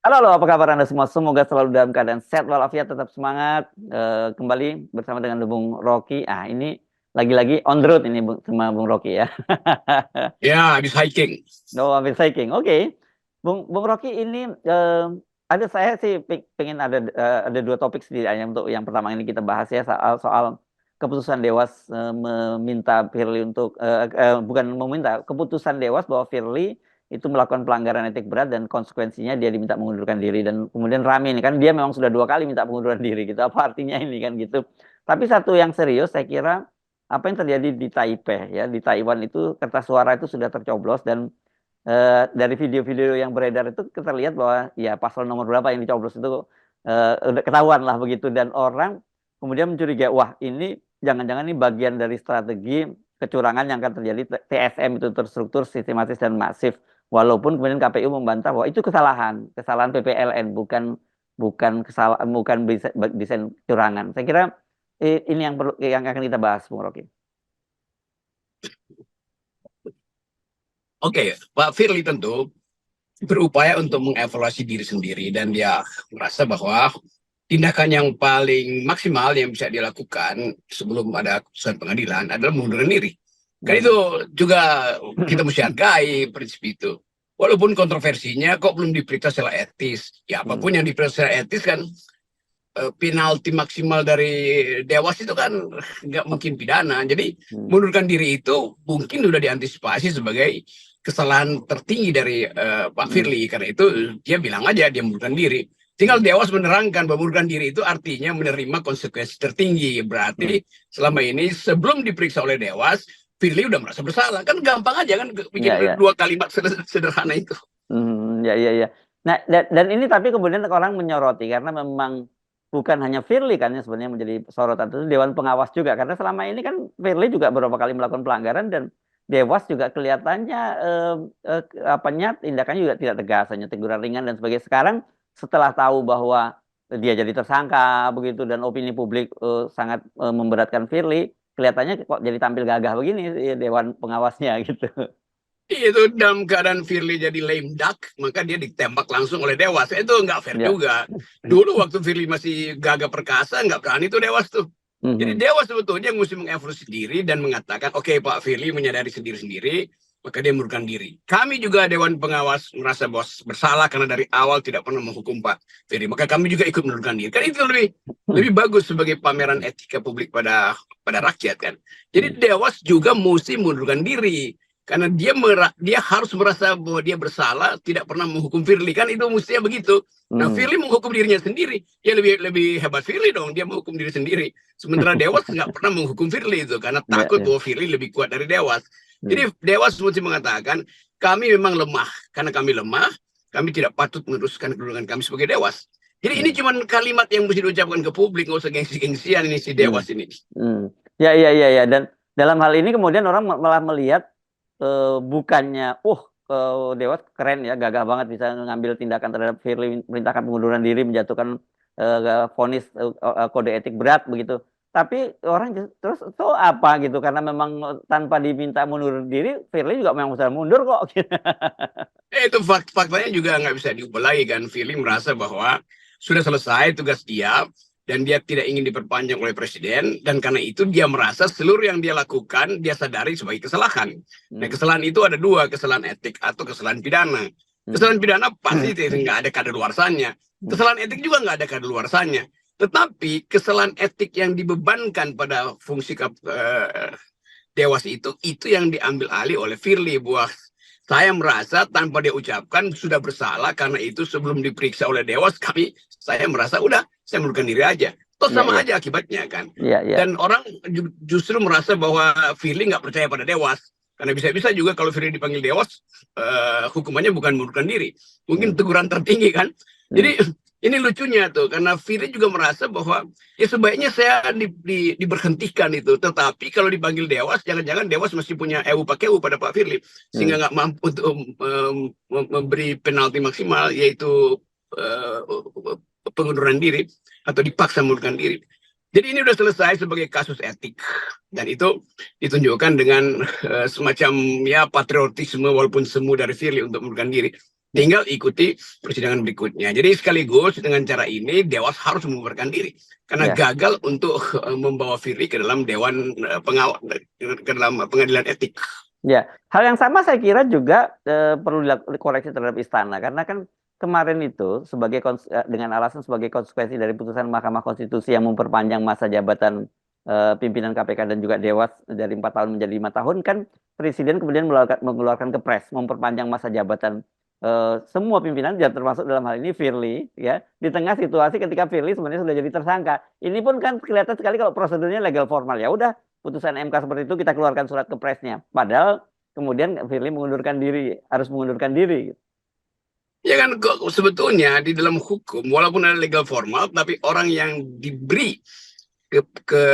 Halo, halo, apa kabar Anda semua? Semoga selalu dalam keadaan sehat walafiat, tetap semangat. Kembali bersama dengan Bung Rocky. Ini lagi-lagi on the road ini sama Bung Rocky ya. Ya, habis hiking. No, ambil cycling. Oke. Bung Rocky ini ada saya sih pengen ada dua topik setidaknya untuk yang pertama ini kita bahas ya soal keputusan Dewas meminta Firly untuk bukan meminta, keputusan Dewas bahwa Firly itu melakukan pelanggaran etik berat dan konsekuensinya dia diminta mengundurkan diri, dan kemudian rame ini kan dia memang sudah dua kali minta pengunduran diri gitu, apa artinya ini kan gitu. Tapi satu yang serius saya kira apa yang terjadi di Taipei ya, di Taiwan itu kertas suara itu sudah tercoblos, dan dari video-video yang beredar itu kita lihat bahwa ya paslon nomor berapa yang dicoblos itu udah ketahuan lah begitu, dan orang kemudian mencurigai, wah ini jangan-jangan ini bagian dari strategi kecurangan yang akan terjadi. TSM itu terstruktur, sistematis dan masif, walaupun kemudian KPU membantah bahwa itu kesalahan PPLN, bukan bukan kesalahan, bukan desain kecurangan. Saya kira ini yang perlu, yang akan kita bahas, Bung Rocky. Oke, Pak Firly tentu berupaya untuk mengevaluasi diri sendiri dan dia merasa bahwa tindakan yang paling maksimal yang bisa dilakukan sebelum ada keputusan pengadilan adalah mengundurkan diri. Kan itu juga kita mesti hargai prinsip itu. Walaupun kontroversinya kok belum diperiksa secara etis. Ya apapun yang diperiksa secara etis kan penalti maksimal dari Dewas itu kan nggak mungkin pidana. Jadi mundurkan diri itu mungkin sudah diantisipasi sebagai kesalahan tertinggi dari Pak Firly. Karena itu dia bilang aja dia mundurkan diri. Tinggal Dewas menerangkan bahwa mundurkan diri itu artinya menerima konsekuensi tertinggi. Berarti selama ini sebelum diperiksa oleh Dewas, Firly udah merasa bersalah. Kan gampang aja kan bikin dua kalimat sederhana itu. Ya, ya, ya. Nah, dan ini tapi kemudian orang menyoroti karena memang bukan hanya Firly kan yang sebenarnya menjadi sorotan, itu Dewan Pengawas juga, karena selama ini kan Firly juga beberapa kali melakukan pelanggaran, dan Dewas juga kelihatannya tindakannya juga tidak tegas, hanya teguran ringan dan sebagainya. Sekarang setelah tahu bahwa dia jadi tersangka begitu dan opini publik sangat memberatkan Firly, kelihatannya kok jadi tampil gagah begini Dewan Pengawasnya gitu. Itu dalam keadaan Firly jadi lame duck, maka dia ditembak langsung oleh Dewas. Itu nggak fair Ya. juga. Dulu waktu Firly masih gagah perkasa, nggak berani tuh Dewas tuh. Jadi Dewas sebetulnya mesti mengevaluasi diri dan mengatakan, oke, Pak Firly menyadari sendiri-sendiri, maka dia mundurkan diri. Kami juga Dewan Pengawas merasa bersalah karena dari awal tidak pernah menghukum Pak Firly, maka kami juga ikut mundurkan diri. Kan itu lebih bagus sebagai pameran etika publik pada rakyat kan. Jadi Dewas juga mesti mundurkan diri. Karena dia harus merasa bahwa dia bersalah, tidak pernah menghukum Firly, kan itu mestinya begitu. Nah, Firly menghukum dirinya sendiri, ya lebih hebat Firly dong, dia menghukum diri sendiri. Sementara Dewas nggak pernah menghukum Firly itu karena takut bahwa Firly lebih kuat dari Dewas. Jadi Dewas mesti mengatakan kami memang lemah, karena kami lemah, kami tidak patut meneruskan kedudukan kami sebagai Dewas. Jadi ini cuma kalimat yang mesti diucapkan ke publik, nggak usah gengsi-gengsian ini si Dewas ini. Ya, ya, ya, ya. Dan dalam hal ini kemudian orang malah melihat bukannya, Dewas keren ya, gagah banget bisa mengambil tindakan terhadap Firly, perintahkan pengunduran diri, menjatuhkan vonis kode etik berat begitu. Tapi orang terus itu apa gitu, karena memang tanpa diminta mundur diri, Firly juga memang sudah mundur kok. Itu faktanya juga nggak bisa diubah lagi kan. Firly merasa bahwa sudah selesai tugas dia dan dia tidak ingin diperpanjang oleh presiden, dan karena itu dia merasa seluruh yang dia lakukan dia sadari sebagai kesalahan. Nah, kesalahan itu ada dua, kesalahan etik atau kesalahan pidana. Kesalahan pidana pasti nggak ada kadaluarsanya. Kesalahan etik juga nggak ada kadaluarsanya. Tetapi kesalahan etik yang dibebankan pada fungsi Dewas itu yang diambil alih oleh Firly. Buah saya merasa tanpa dia ucapkan sudah bersalah, karena itu sebelum diperiksa oleh Dewas saya merasa udah saya mundurkan diri aja. Toh sama aja akibatnya kan. Dan orang justru merasa bahwa Firly nggak percaya pada Dewas. Karena bisa-bisa juga kalau Firly dipanggil Dewas, hukumannya bukan mundurkan diri, mungkin teguran tertinggi kan. Jadi ini lucunya tuh, karena Firly juga merasa bahwa ya sebaiknya saya diberhentikan itu. Tetapi kalau dipanggil Dewas, jangan-jangan Dewas masih punya ewu pakeu pada Pak Firly, sehingga nggak mampu untuk memberi penalti maksimal, yaitu pengunduran diri atau dipaksa mengundurkan diri. Jadi ini sudah selesai sebagai kasus etik, dan itu ditunjukkan dengan semacam ya patriotisme walaupun semu dari Firly untuk mengundurkan diri. tinggal ikuti persidangan berikutnya. Jadi sekaligus dengan cara ini Dewas harus membubarkan diri karena Ya. gagal untuk membawa Firly ke dalam dewan pengawal, ke dalam pengadilan etik. Ya, hal yang sama saya kira juga perlu dikoreksi terhadap istana karena kan kemarin itu dengan alasan sebagai konsekuensi dari putusan Mahkamah Konstitusi yang memperpanjang masa jabatan pimpinan KPK dan juga Dewas dari 4 tahun menjadi 5 tahun kan Presiden kemudian mengeluarkan kepres memperpanjang masa jabatan semua pimpinan ya termasuk dalam hal ini Firly ya di tengah situasi ketika Firly sebenarnya sudah jadi tersangka. Ini pun kan kelihatan sekali kalau prosedurnya legal formal ya udah putusan MK seperti itu kita keluarkan surat kepresnya. Padahal kemudian Firly harus mengundurkan diri. Ya kan sebetulnya di dalam hukum walaupun ada legal formal tapi orang yang diberi ke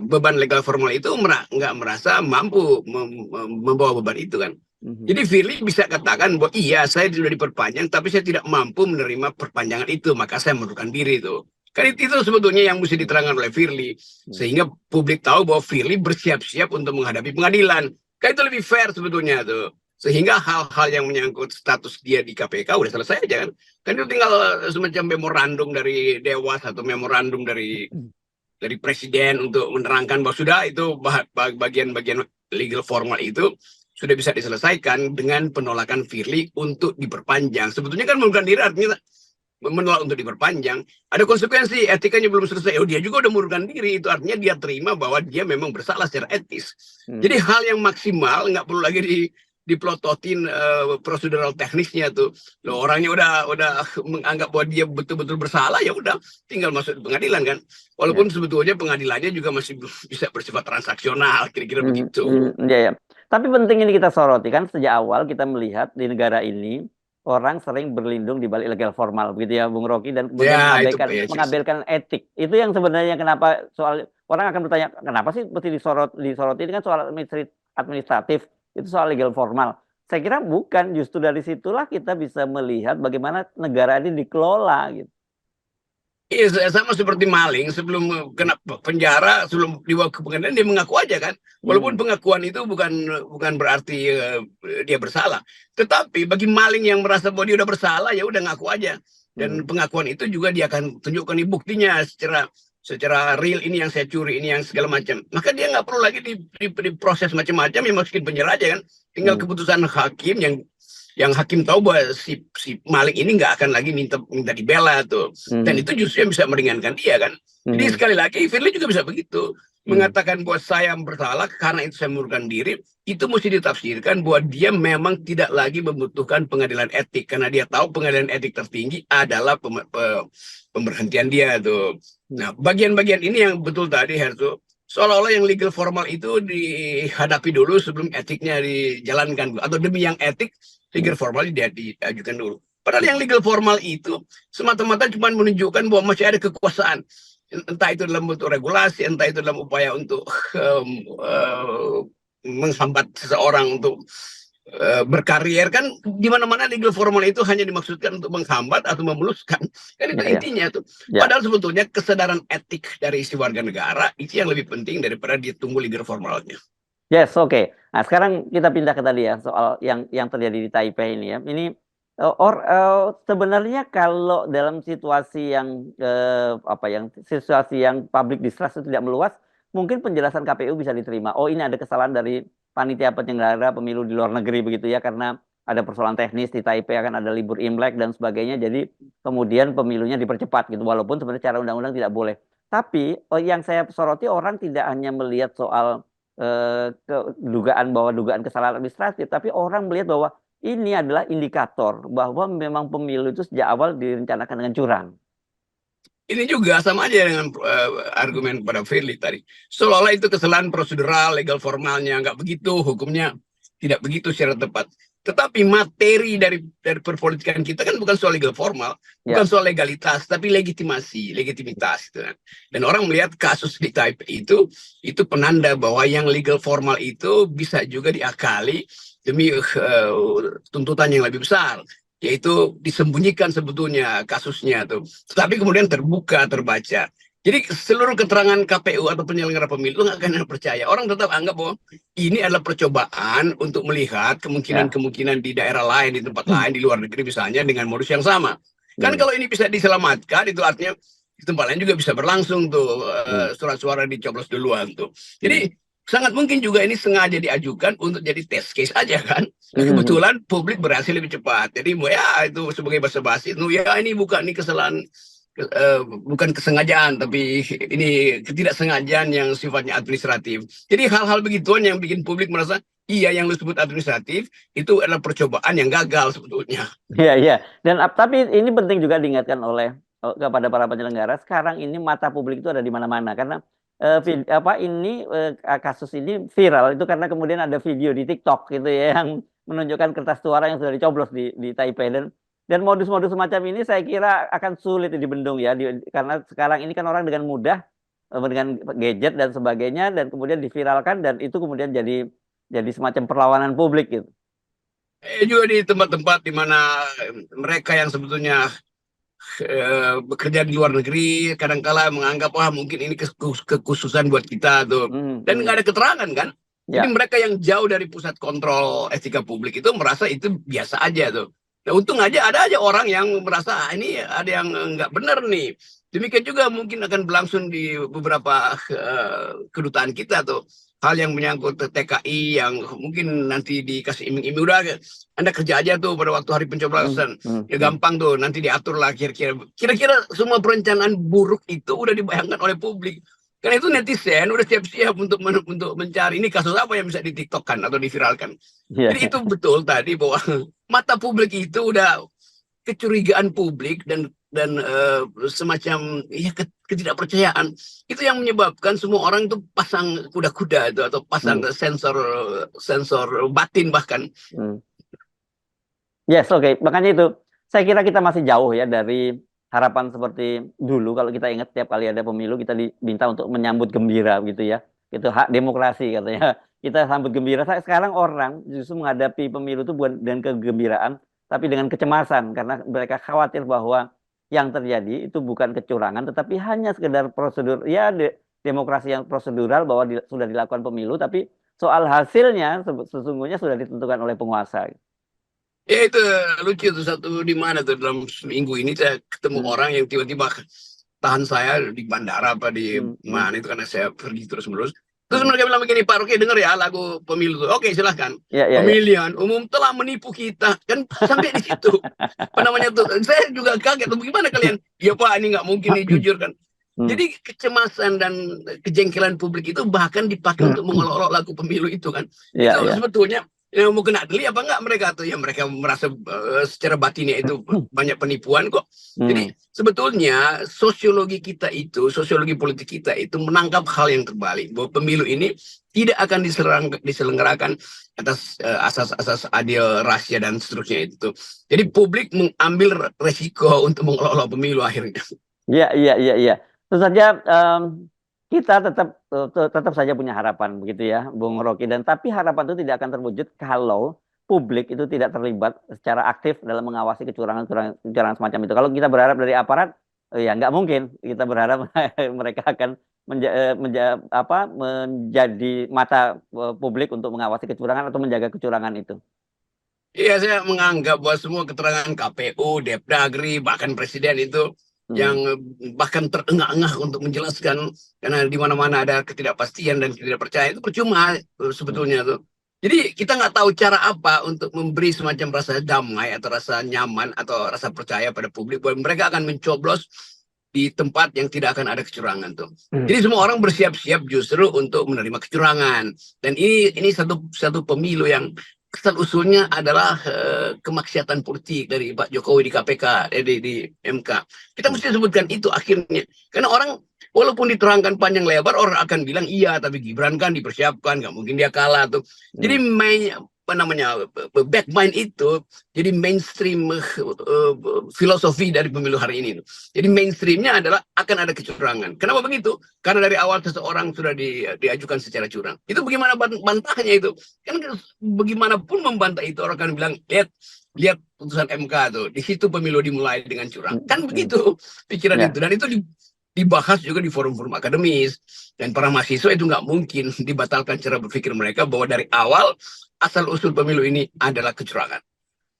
beban legal formal itu nggak merasa mampu membawa beban itu kan. Jadi Firly bisa katakan bahwa iya saya sudah diperpanjang tapi saya tidak mampu menerima perpanjangan itu maka saya mengundurkan diri itu. Kan itu sebetulnya yang mesti diterangkan oleh Firly sehingga publik tahu bahwa Firly bersiap-siap untuk menghadapi pengadilan. Kan itu lebih fair sebetulnya tuh. Sehingga hal-hal yang menyangkut status dia di KPK udah selesai aja kan. Kan itu tinggal semacam memorandum dari Dewas atau memorandum dari Presiden untuk menerangkan bahwa sudah itu bagian-bagian legal formal itu sudah bisa diselesaikan dengan penolakan Firly untuk diperpanjang. Sebetulnya kan mengundurkan diri artinya menolak untuk diperpanjang. Ada konsekuensi, etikanya belum selesai. Oh dia juga udah mengundurkan diri, itu artinya dia terima bahwa dia memang bersalah secara etis. Jadi hal yang maksimal nggak perlu lagi diplototin prosedural teknisnya tuh. Loh orangnya udah menganggap bahwa dia betul-betul bersalah ya udah tinggal masuk di pengadilan kan. Walaupun sebetulnya pengadilannya juga masih bisa bersifat transaksional kira-kira begitu. Ya, ya. Tapi penting ini kita soroti kan sejak awal kita melihat di negara ini orang sering berlindung di balik legal formal begitu ya Bung Rocky dan kemudian mengabaikan etik. Itu yang sebenarnya kenapa soal orang akan bertanya kenapa sih mesti disoroti ini kan soal administratif itu soal legal formal. Saya kira bukan, justru dari situlah kita bisa melihat bagaimana negara ini dikelola gitu. Iya, sama seperti maling sebelum kena penjara, sebelum dibawa ke pengadilan dia mengaku aja kan. Walaupun pengakuan itu bukan berarti dia bersalah. Tetapi bagi maling yang merasa bahwa dia udah bersalah ya udah ngaku aja. Dan pengakuan itu juga dia akan tunjukkan buktinya secara real ini yang saya curi, ini yang segala macam. Maka dia nggak perlu lagi diproses macam-macam ya masukin penjara aja kan. Tinggal keputusan hakim yang hakim tahu bahwa si maling ini nggak akan lagi minta dibela tuh. Dan itu justru yang bisa meringankan dia kan. Jadi sekali lagi Firly juga bisa begitu. Mengatakan bahwa saya bersalah karena itu saya mengundurkan diri. Itu mesti ditafsirkan bahwa dia memang tidak lagi membutuhkan pengadilan etik. Karena dia tahu pengadilan etik tertinggi adalah pemberhentian dia tuh. Nah bagian-bagian ini yang betul tadi Herzo. Seolah-olah yang legal formal itu dihadapi dulu sebelum etiknya dijalankan. Atau demi yang etik legal formal diajukan dulu. Padahal yang legal formal itu semata-mata cuma menunjukkan bahwa masih ada kekuasaan. Entah itu dalam bentuk regulasi, entah itu dalam upaya untuk menghambat seseorang untuk berkarir kan di mana-mana legal formal itu hanya dimaksudkan untuk menghambat atau memuluskan kan itu intinya tuh. Padahal sebetulnya kesadaran etik dari si warga negara itu yang lebih penting daripada dia tunggu legal formalnya. Yes, oke. Nah, sekarang kita pindah ke tadi ya soal yang terjadi di Taipei ini ya. Ini sebenarnya kalau dalam situasi yang situasi yang public distrust itu tidak meluas, mungkin penjelasan KPU bisa diterima. Oh, ini ada kesalahan dari panitia penyelenggara pemilu di luar negeri begitu ya karena ada persoalan teknis di Taipei akan ada libur Imlek dan sebagainya. Jadi kemudian pemilunya dipercepat gitu walaupun sebenarnya secara undang-undang tidak boleh. Tapi yang saya soroti orang tidak hanya melihat soal dugaan kesalahan administratif, tapi orang melihat bahwa ini adalah indikator bahwa memang pemilu itu sejak awal direncanakan dengan curang. Ini juga sama aja dengan argumen pada Firly tadi. Seolah-olah itu kesalahan prosedural, legal formalnya, nggak begitu, hukumnya tidak begitu secara tepat. Tetapi materi dari perpolitikan kita kan bukan soal legal formal, bukan soal legalitas, tapi legitimitas. Gitu kan. Dan orang melihat kasus di Taipei itu penanda bahwa yang legal formal itu bisa juga diakali demi tuntutan yang lebih besar. Yaitu disembunyikan sebetulnya kasusnya tuh. Tetapi kemudian terbuka, terbaca. Jadi seluruh keterangan KPU atau penyelenggara pemilu nggak akan percaya. Orang tetap anggap bahwa ini adalah percobaan untuk melihat Ya. kemungkinan-kemungkinan di daerah lain, di tempat lain, di luar negeri misalnya dengan modus yang sama. Kan Hmm. kalau ini bisa diselamatkan, itu artinya di tempat lain juga bisa berlangsung tuh Hmm. surat suara dicoblos duluan tuh. Hmm. Jadi sangat mungkin juga ini sengaja diajukan untuk jadi test case aja kan. Nah, Hmm. kebetulan publik berhasil lebih cepat. Jadi ya itu sebagai basa-basi, ya ini bukan ini kesalahan bukan kesengajaan, tapi ini ketidaksengajaan yang sifatnya administratif. Jadi hal-hal begituan yang bikin publik merasa, iya yang lu sebut administratif, itu adalah percobaan yang gagal sebetulnya. Iya, iya. Dan tapi ini penting juga diingatkan oleh kepada para penyelenggara. Sekarang ini mata publik itu ada di mana-mana karena kasus ini viral itu karena kemudian ada video di TikTok gitu ya yang menunjukkan kertas suara yang sudah dicoblos di Taipei dan modus-modus semacam ini saya kira akan sulit dibendung ya karena sekarang ini kan orang dengan mudah dengan gadget dan sebagainya dan kemudian diviralkan dan itu kemudian jadi semacam perlawanan publik gitu. Juga di tempat-tempat di mana mereka yang sebetulnya bekerja di luar negeri kadang-kala menganggap wah mungkin ini kekhususan buat kita tuh, Hmm, dan nggak hmm. ada keterangan kan. Jadi Ya. mereka yang jauh dari pusat kontrol etika publik itu merasa itu biasa aja tuh. Nah untung aja ada aja orang yang merasa ini ada yang nggak benar nih. Demikian juga mungkin akan berlangsung di beberapa kedutaan kita tuh. Hal yang menyangkut TKI yang mungkin nanti dikasih iming-iming, udah Anda kerja aja tuh pada waktu hari Hmm, pencoblosan. hmm, Ya hmm. gampang tuh, nanti diatur lah kira-kira semua perencanaan buruk itu udah dibayangkan oleh publik. Karena itu netizen udah siap-siap untuk mencari ini kasus apa yang bisa ditiktokkan atau diviralkan. Iya, Jadi itu betul tadi bahwa mata publik itu udah kecurigaan publik dan semacam ya ketidakpercayaan itu yang menyebabkan semua orang itu pasang kuda-kuda itu atau pasang hmm, sensor sensor batin bahkan. hmm. Yes, oke. Makanya itu, saya kira kita masih jauh ya dari harapan seperti dulu. Kalau kita ingat tiap kali ada pemilu kita diminta untuk menyambut gembira gitu ya. Itu hak demokrasi katanya. Kita sambut gembira. Sekarang orang justru menghadapi pemilu itu bukan dengan kegembiraan, tapi dengan kecemasan karena mereka khawatir bahwa yang terjadi itu bukan kecurangan, tetapi hanya sekedar prosedur ya demokrasi yang prosedural bahwa sudah dilakukan pemilu, tapi soal hasilnya sesungguhnya sudah ditentukan oleh penguasa. Ya itu lucu tuh, satu di mana tuh dalam seminggu ini saya ketemu Hmm, orang yang tiba-tiba tahan saya di bandara apa di hmm, hmm. mana itu karena saya pergi terus-menerus. Terus Hmm. mereka bilang begini, Pak Rocky denger ya lagu pemilu tuh. Oke silahkan. Ya, ya, ya. Pemilihan umum telah menipu kita. Kan sampai di situ. Apa namanya tuh. Saya juga kaget tuh. Bagaimana kalian? Ya Pak ini nggak mungkin nih jujur kan. Hmm. Jadi kecemasan dan kejengkelan publik itu bahkan dipakai untuk mengolok-olok lagu pemilu itu kan. Ya, Itu ya. sebetulnya yang mau kena deli apa enggak mereka tuh, ya mereka merasa secara batinnya itu banyak penipuan kok. Hmm. Jadi sebetulnya sosiologi kita itu, sosiologi politik kita itu menangkap hal yang terbalik bahwa pemilu ini tidak akan diselenggarakan atas asas-asas adil, rahasia dan seterusnya itu. Jadi publik mengambil resiko untuk mengelola pemilu akhirnya. Ya, iya, iya, iya. Tentu saja kita tetap saja punya harapan begitu ya, Bung Rocky. Dan tapi harapan itu tidak akan terwujud kalau publik itu tidak terlibat secara aktif dalam mengawasi kecurangan semacam itu. Kalau kita berharap dari aparat, ya nggak mungkin. Kita berharap mereka akan menjadi mata publik untuk mengawasi kecurangan atau menjaga kecurangan itu. Iya, saya menganggap bahwa semua keterangan KPU, Depdagri, bahkan Presiden itu yang Hmm. bahkan terengah-engah untuk menjelaskan karena di mana-mana ada ketidakpastian dan ketidakpercayaan itu percuma Hmm. sebetulnya tuh. Jadi kita nggak tahu cara apa untuk memberi semacam rasa damai atau rasa nyaman atau rasa percaya pada publik bahwa mereka akan mencoblos di tempat yang tidak akan ada kecurangan tuh. Hmm. Jadi semua orang bersiap-siap justru untuk menerima kecurangan. Dan ini satu pemilu yang asal usulnya adalah kemaksiatan politik dari Pak Jokowi di KPK, di MK. Kita Hmm. mesti sebutkan itu akhirnya. Karena orang walaupun diterangkan panjang lebar, orang akan bilang iya, tapi Gibran kan dipersiapkan, nggak mungkin dia kalah tuh. Jadi Hmm. apa namanya backmind itu jadi mainstream filosofi dari pemilu hari ini. Jadi mainstreamnya adalah akan ada kecurangan. Kenapa begitu? Karena dari awal seseorang sudah diajukan secara curang. Itu bagaimana bantahnya itu? Kan bagaimanapun membantah itu orang akan bilang, lihat putusan MK tuh. Di situ pemilu dimulai dengan curang. Hmm. Kan Hmm. begitu pikiran itu. Ya. Dan itu dibahas juga di forum-forum akademis. Dan para mahasiswa itu nggak mungkin dibatalkan cara berpikir mereka bahwa dari awal asal-usul pemilu ini adalah kecurangan.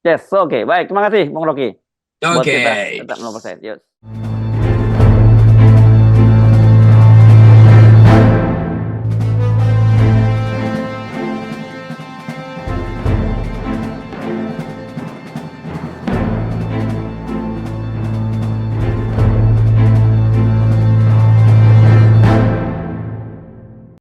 Yes, oke. Baik, terima kasih Bung Rocky. Buat Oke. kita tetap 0%. Yes.